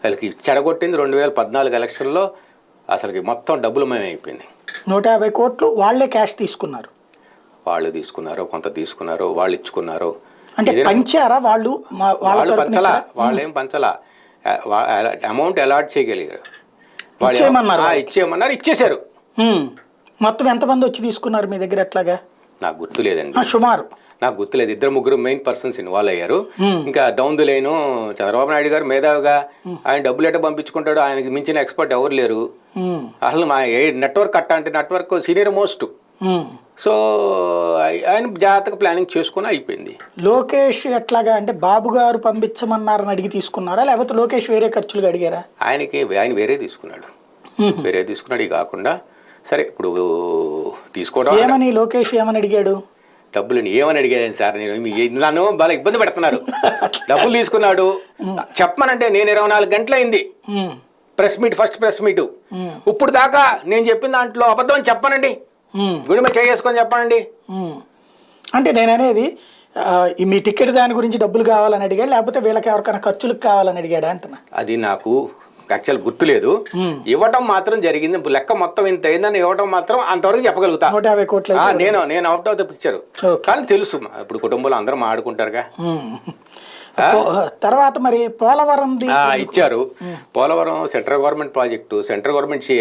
వాళ్ళకి చెడగొట్టింది 2014 ఎలక్షన్లో. అసలుకి మొత్తం డబ్బులు అయిపోయింది. 150 కోట్లు వాళ్ళే క్యాష్ తీసుకున్నారు. వాళ్ళు తీసుకున్నారు, కొంత తీసుకున్నారు, వాళ్ళు ఇచ్చుకున్నారు. అంటే పంచారా వాళ్ళు? వాళ్ళు పంచలా, వాళ్ళేం పంచలా. అమౌంట్ అలాట్ చేయగలిగారు. ఇచ్చేయమన్నారు, ఇచ్చేశారు. మొత్తం ఎంతమంది వచ్చి తీసుకున్నారు మీ దగ్గర? ఎట్లాగా నాకు గుర్తు లేదండి, సుమారు నాకు గుర్తులేదు. 2-3 మెయిన్ పర్సన్స్ ఇన్వాల్వ్ అయ్యారు. ఇంకా down the line Chandrababu Naidu గారు మేధావిగా ఆయన డబ్బులు ఎట్ట పంపించుకుంటాడు, ఆయనకి మించిన ఎక్స్పర్ట్ ఎవరు లేరు. అసలు మా నెట్వర్క్ అంటే నెట్వర్క్ సీనియర్ మోస్ట్. సో ఆయన జాగ్రత్తగా ప్లానింగ్ చేసుకుని అయిపోయింది. లోకేష్ ఎట్లాగా అంటే బాబు గారు పంపించమన్నారని అడిగి తీసుకున్నారా, లేకపోతే లోకేష్ వేరే ఖర్చులు అడిగారా? ఆయన వేరే తీసుకున్నాడు. ఇది కాకుండా సరే ఇప్పుడు తీసుకోవడం ఏమని లోకేష్ ఏమని అడిగాడు? డబ్బులు ఏమని అడిగాను సార్, నన్ను బాగా ఇబ్బంది పెడుతున్నారు. డబ్బులు తీసుకున్నాడు చెప్పమనంటే నేను 24 గంటలైంది ఫస్ట్ ప్రెస్ మీట్. ఇప్పుడు దాకా నేను చెప్పిన దాంట్లో అబద్ధం అని చెప్పానండి, గుడి మీద చేసుకొని చెప్పానండి. అంటే నేను అనేది మీ టికెట్ దాని గురించి డబ్బులు కావాలని అడిగాడు, లేకపోతే వీళ్ళకి ఎవరికైనా ఖర్చులకు కావాలని అడిగాడా అంటున్నా. అది నాకు యాక్చువల్ గుర్తులేదు. ఇవ్వటం మాత్రం జరిగింది. లెక్క మొత్తం ఇంత అయిందని ఇవ్వటం మాత్రం అంతవరకు చెప్పగలుగుతా. 150 కోట్లు నేను అవుట్ ఆఫ్ ద పిక్చర్. కానీ తెలుసు ఇప్పుడు కుటుంబంలో అందరం ఆడుకుంటారుగా. తర్వాత మరి పోలవరం ఇచ్చారు. Polavaram central government project, central government